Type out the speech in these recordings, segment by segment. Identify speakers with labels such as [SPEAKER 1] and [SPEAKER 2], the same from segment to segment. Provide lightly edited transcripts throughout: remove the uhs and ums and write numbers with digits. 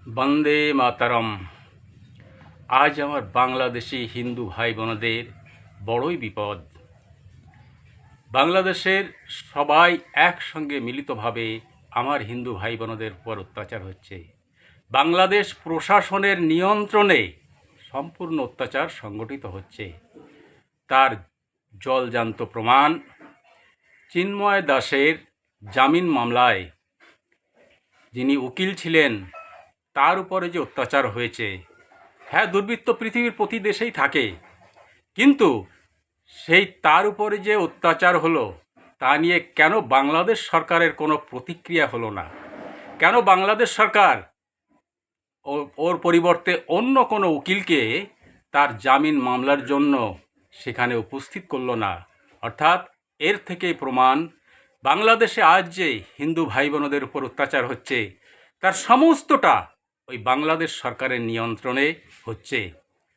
[SPEAKER 1] বন্দে মাতরম। আজ আমার বাংলাদেশি হিন্দু ভাই বোনদের বড়ই বিপদ। বাংলাদেশের সবাই একসঙ্গে মিলিতভাবে আমার হিন্দু ভাই বোনদের উপর অত্যাচার হচ্ছে। বাংলাদেশ প্রশাসনের নিয়ন্ত্রণে সম্পূর্ণ অত্যাচার সংগঠিত হচ্ছে। তার জলজান্ত প্রমাণ চিন্ময় দাসের জামিন মামলায় যিনি উকিল ছিলেন তার উপরে যে অত্যাচার হয়েছে। হ্যাঁ, দুর্বৃত্ত পৃথিবীর প্রতি দেশেই থাকে, কিন্তু সেই তার উপরে যে অত্যাচার হলো তা নিয়ে কেন বাংলাদেশ সরকারের কোনো প্রতিক্রিয়া হলো না? কেন বাংলাদেশ সরকার ওর পরিবর্তে অন্য কোনো উকিলকে তার জামিন মামলার জন্য সেখানে উপস্থিত করলো না? অর্থাৎ এর থেকে প্রমাণ বাংলাদেশে আজ যে হিন্দু ভাই বোনদের উপর অত্যাচার হচ্ছে তার সমস্তটা ওই বাংলাদেশ সরকারের নিয়ন্ত্রণে হচ্ছে।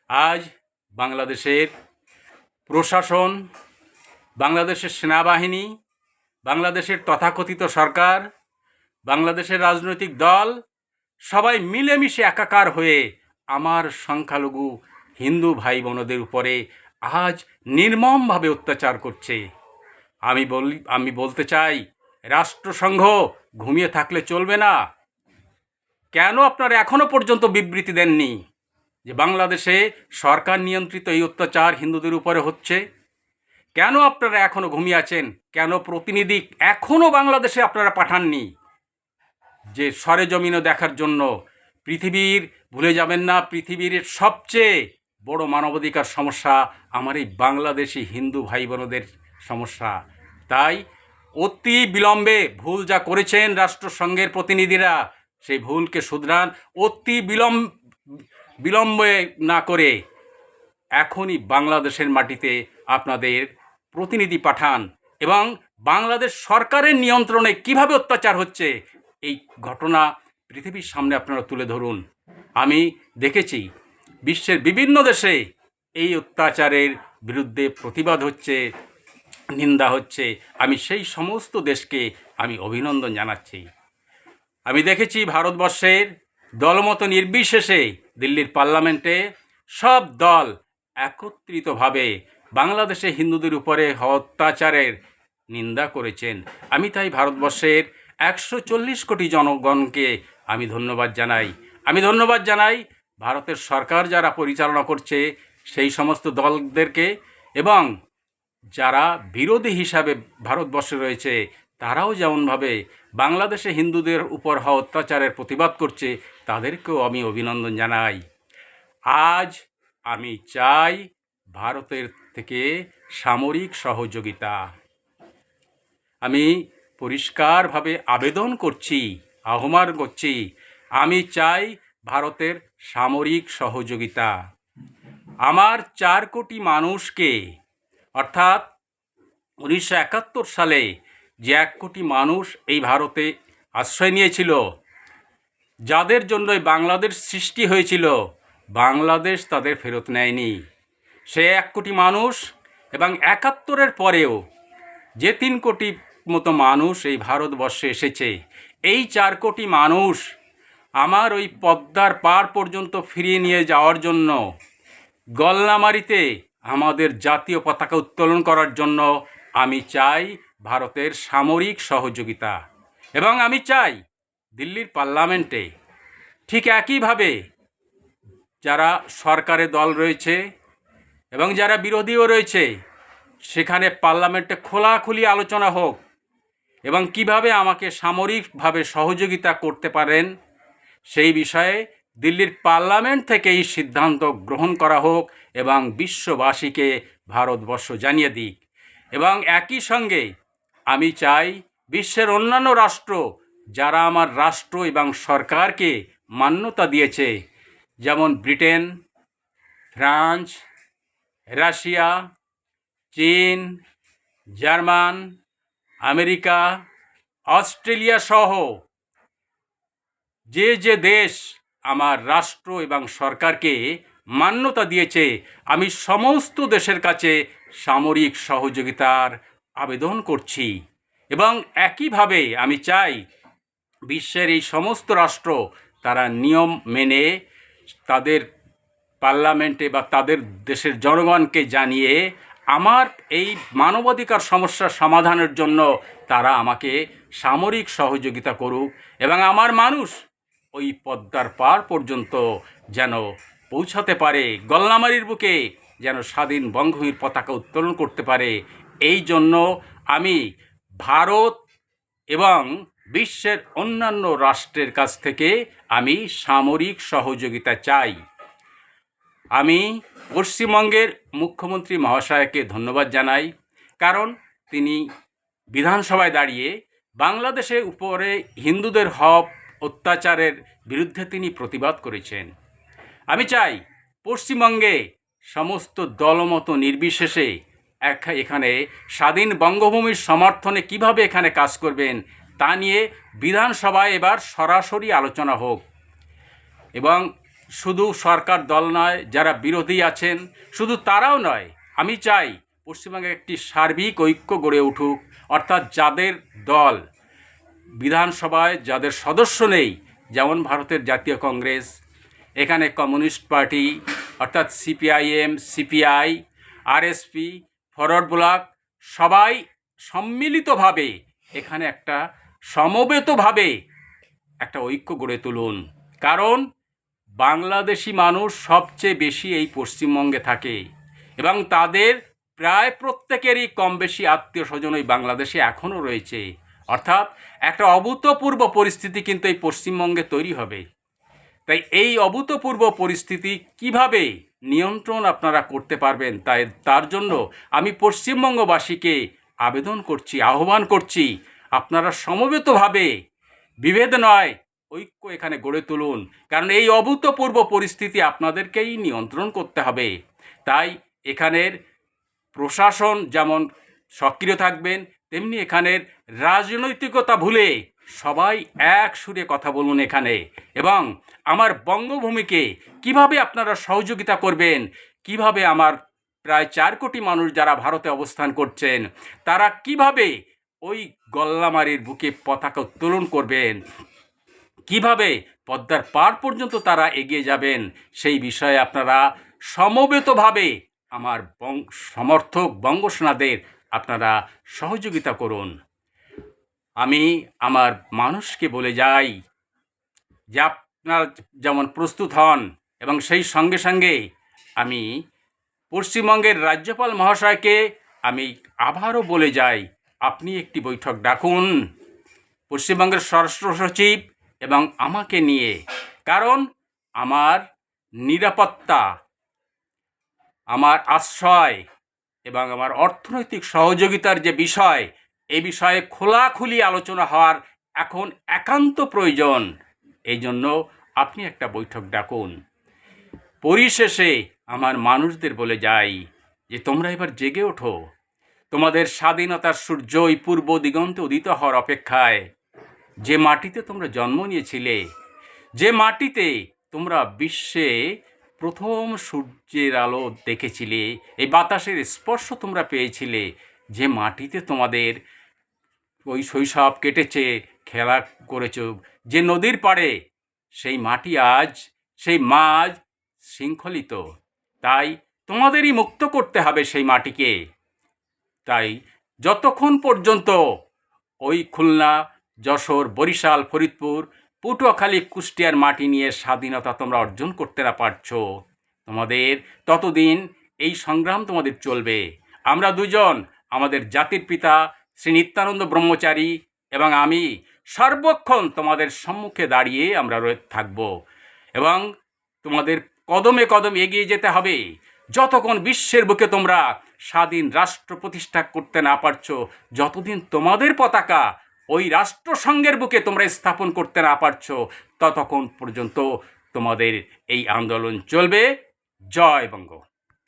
[SPEAKER 1] আজ বাংলাদেশের প্রশাসন, বাংলাদেশের সেনাবাহিনী, বাংলাদেশের তথাকথিত সরকার, বাংলাদেশের রাজনৈতিক দল সবাই মিলেমিশে একাকার হয়ে আমার সংখ্যালঘু হিন্দু ভাই বোনদের উপরে আজ নির্মমভাবে অত্যাচার করছে। আমি বলতে চাই, রাষ্ট্রসংঘ ঘুমিয়ে থাকলে চলবে না। কেন আপনারা এখনো পর্যন্ত বিবৃতি দেননি যে বাংলাদেশে সরকার নিয়ন্ত্রিত এই অত্যাচার হিন্দুদের উপরে হচ্ছে? কেন আপনারা এখনো ঘুমিয়ে আছেন? কেন প্রতিনিধি এখনো বাংলাদেশে আপনারা পাঠাননি যে সরেজমিনে দেখার জন্য? পৃথিবীর ভুলে যাবেন না, পৃথিবীর সবচেয়ে বড় মানবাধিকার সমস্যা আমার এই বাংলাদেশি হিন্দু ভাই বোনদের সমস্যা। তাই অতি বিলম্বে ভুল যা করেছেন রাষ্ট্রসংঘের প্রতিনিধিরা, সেই ভুলকে শুধরান। অতি বিলম্বে না করে এখনই বাংলাদেশের মাটিতে আপনাদের প্রতিনিধি পাঠান এবং বাংলাদেশ সরকারের নিয়ন্ত্রণে কিভাবে অত্যাচার হচ্ছে এই ঘটনা পৃথিবীর সামনে আপনারা তুলে ধরুন। আমি দেখেছি বিশ্বের বিভিন্ন দেশে এই অত্যাচারের বিরুদ্ধে প্রতিবাদ হচ্ছে, নিন্দা হচ্ছে। আমি সেই সমস্ত দেশকে আমি অভিনন্দন জানাচ্ছি। আমি দেখেছি ভারতবর্ষের দলমত নির্বিশেষে দিল্লির পার্লামেন্টে সব দল একত্রিতভাবে বাংলাদেশে হিন্দুদের উপরে অত্যাচারের নিন্দা করেছেন। আমি তাই ভারতবর্ষের 140 কোটি জনগণকে আমি ধন্যবাদ জানাই। ভারতের সরকার যারা পরিচালনা করছে সেই সমস্ত দলদেরকে, এবং যারা বিরোধী হিসাবে ভারতবর্ষে রয়েছে তারাও যেমনভাবে বাংলাদেশে হিন্দুদের উপর হওয়া অত্যাচারের প্রতিবাদ করছে তাদেরকেও আমি অভিনন্দন জানাই। আজ আমি চাই ভারতের থেকে সামরিক সহযোগিতা। আমি পরিষ্কারভাবে আবেদন করছি, আহ্বান করছি, আমি চাই ভারতের সামরিক সহযোগিতা। আমার 4 কোটি মানুষকে, অর্থাৎ 1971 সালে যে 1 কোটি মানুষ এই ভারতে আশ্রয় নিয়েছিল, যাদের জন্য বাংলাদেশ সৃষ্টি হয়েছিল, বাংলাদেশ তাদের ফেরত নেয়নি। সে 1 কোটি মানুষ এবং 71-এর পরেও যে 3 কোটি মতো মানুষ এই ভারতবর্ষে এসেছে, এই 4 কোটি মানুষ আমার ওই পদ্মার পার পর্যন্ত ফিরিয়ে নিয়ে যাওয়ার জন্য, গলনামারিতে আমাদের জাতীয় পতাকা উত্তোলন করার জন্য আমি চাই ভারতের সামরিক সহযোগিতা। এবং আমি চাই দিল্লির পার্লামেন্টে ঠিক একইভাবে যারা সরকারে দল রয়েছে এবং যারা বিরোধীও রয়েছে, সেখানে পার্লামেন্টে খোলাখুলি আলোচনা হোক এবং কিভাবে আমাকে সামরিকভাবে সহযোগিতা করতে পারেন সেই বিষয়ে দিল্লির পার্লামেন্ট থেকেই সিদ্ধান্ত গ্রহণ করা হোক এবং বিশ্ববাসীকে ভারতবর্ষ জানিয়ে দিক। এবং একই সঙ্গে আমি চাই বিশ্বের অন্যান্য রাষ্ট্র যারা আমার রাষ্ট্র এবং সরকারকে মান্যতা দিয়েছে, যেমন ব্রিটেন, ফ্রান্স, রাশিয়া, চীন, জার্মান, আমেরিকা, অস্ট্রেলিয়া সহ যে দেশ আমার রাষ্ট্র এবং সরকারকে মান্যতা দিয়েছে, আমি সমস্ত দেশের কাছে সামরিক সহযোগিতার আবেদন করছি। এবং একইভাবে আমি চাই বিশ্বের এই সমস্ত রাষ্ট্র তারা নিয়ম মেনে তাদের পার্লামেন্টে বা তাদের দেশের জনগণকে জানিয়ে আমার এই মানবাধিকার সমস্যার সমাধানের জন্য তারা আমাকে সামরিক সহযোগিতা করুক এবং আমার মানুষ ওই পদ্মার পার পর্যন্ত যেন পৌঁছাতে পারে, গলনামারির বুকে যেন স্বাধীন বঙ্গভূমির পতাকা উত্তোলন করতে পারে। এই জন্য আমি ভারত এবং বিশ্বের অন্যান্য রাষ্ট্রের কাছ থেকে আমি সামরিক সহযোগিতা চাই। আমি পশ্চিমবঙ্গের মুখ্যমন্ত্রী মহাশয়কে ধন্যবাদ জানাই, কারণ তিনি বিধানসভায় দাঁড়িয়ে বাংলাদেশের উপরে হিন্দুদের হক অত্যাচারের বিরুদ্ধে তিনি প্রতিবাদ করেছেন। আমি চাই পশ্চিমবঙ্গে সমস্ত দলমত নির্বিশেষে এখানে স্বাধীন বঙ্গভূমির সমর্থনে কিভাবে এখানে কাজ করবেন তা নিয়ে বিধানসভায় এবার সরাসরি আলোচনা হোক। এবং শুধু সরকার দল নয়, যারা বিরোধী আছেন শুধু তারাও নয়, আমি চাই পশ্চিমবঙ্গে একটি সার্বিক ঐক্য গড়ে উঠুক। অর্থাৎ যাদের দল বিধানসভায় যাদের সদস্য নেই, যেমন ভারতের জাতীয় কংগ্রেস, এখানে কমিউনিস্ট পার্টি অর্থাৎ CPIM, CPI, RSP, forward block, সবাই সম্মিলিতভাবে এখানে একটা সমবেতভাবে একটা ঐক্য গড়ে তুলুন। কারণ বাংলাদেশি মানুষ সবচেয়ে বেশি এই পশ্চিমবঙ্গে থাকে এবং তাদের প্রায় প্রত্যেকেরই কম বেশি আত্মীয় স্বজন ওই বাংলাদেশে এখনও রয়েছে। অর্থাৎ একটা অভূতপূর্ব পরিস্থিতি কিন্তু এই পশ্চিমবঙ্গে তৈরি হবে। তাই এই অভূতপূর্ব পরিস্থিতি কিভাবে নিয়ন্ত্রণ আপনারা করতে পারবেন, তার জন্য আমি পশ্চিমবঙ্গবাসীকে আবেদন করছি, আহ্বান করছি, আপনারা সমবেতভাবে, বিভেদ নয়, ঐক্য এখানে গড়ে তুলুন। কারণ এই অভূতপূর্ব পরিস্থিতি আপনাদেরকেই নিয়ন্ত্রণ করতে হবে। তাই এখানের প্রশাসন যেমন সক্রিয় থাকবেন, তেমনি এখানের রাজনৈতিকতা ভুলে সবাই এক সুরে কথা বলুন এখানে। এবং আমার বঙ্গভূমিকে কিভাবে আপনারা সহযোগিতা করবেন, কিভাবে আমার প্রায় 4 কোটি মানুষ যারা ভারতে অবস্থান করছেন তারা কিভাবে ওই গলনামারির বুকে পতাকা উত্তোলন করবেন, কিভাবে পদ্মার পার পর্যন্ত তারা এগিয়ে যাবেন, সেই বিষয়ে আপনারা সমবেতভাবে আমার সমর্থক বঙ্গসেনাদের আপনারা সহযোগিতা করুন। আমি আমার মানুষকে বলে যাই যে আপনারা যেমন প্রস্তুত হন, এবং সেই সঙ্গে সঙ্গে আমি পশ্চিমবঙ্গের রাজ্যপাল মহাশয়কে আমি আবারও বলে যাই, আপনি একটি বৈঠক ডাকুন পশ্চিমবঙ্গের স্বরাষ্ট্র সচিব এবং আমাকে নিয়ে। কারণ আমার নিরাপত্তা, আমার আশ্রয় এবং আমার অর্থনৈতিক সহযোগিতার যে বিষয়, এই বিষয়ে খোলাখুলি আলোচনা হওয়ার এখন একান্ত প্রয়োজন। এই জন্য আপনি একটা বৈঠক ডাকুন। পরিশেষে আমার মানুষদের বলে যাই যে তোমরা এবার জেগে ওঠো। তোমাদের স্বাধীনতার সূর্য ওই পূর্ব দিগন্তে উদিত হওয়ার অপেক্ষায়। যে মাটিতে তোমরা জন্ম নিয়েছিলে, যে মাটিতে তোমরা বিশ্বে প্রথম সূর্যের আলো দেখেছিলে, এই বাতাসের স্পর্শ তোমরা পেয়েছিলে, যে মাটিতে তোমাদের ওই শৈশব কেটেছে, খেলা করেছ, যে নদীর পাড়ে, সেই মাটি আজ, সেই মাছ শৃঙ্খলিত। তাই তোমাদেরই মুক্ত করতে হবে সেই মাটিকে। তাই যতক্ষণ পর্যন্ত ওই খুলনা, যশোর, বরিশাল, ফরিদপুর, পটুয়াখালী, কুষ্টিয়ার মাটি নিয়ে স্বাধীনতা তোমরা অর্জন করতে না পারছো, তোমাদের ততদিন এই সংগ্রাম তোমাদের চলবে। আমরা দুজন, আমাদের জাতির পিতা শ্রী নিত্যানন্দ ব্রহ্মচারী এবং আমি সর্বক্ষণ তোমাদের সম্মুখে দাঁড়িয়ে আমরা থাকব এবং তোমাদের কদমে কদমে এগিয়ে যেতে হবে। যতক্ষণ বিশ্বের বুকে তোমরা স্বাধীন রাষ্ট্র প্রতিষ্ঠা করতে না পারছো, যতদিন তোমাদের পতাকা ওই রাষ্ট্রসংঘের বুকে তোমরা স্থাপন করতে না পারছো, ততক্ষণ পর্যন্ত তোমাদের এই আন্দোলন চলবে। জয় বঙ্গ।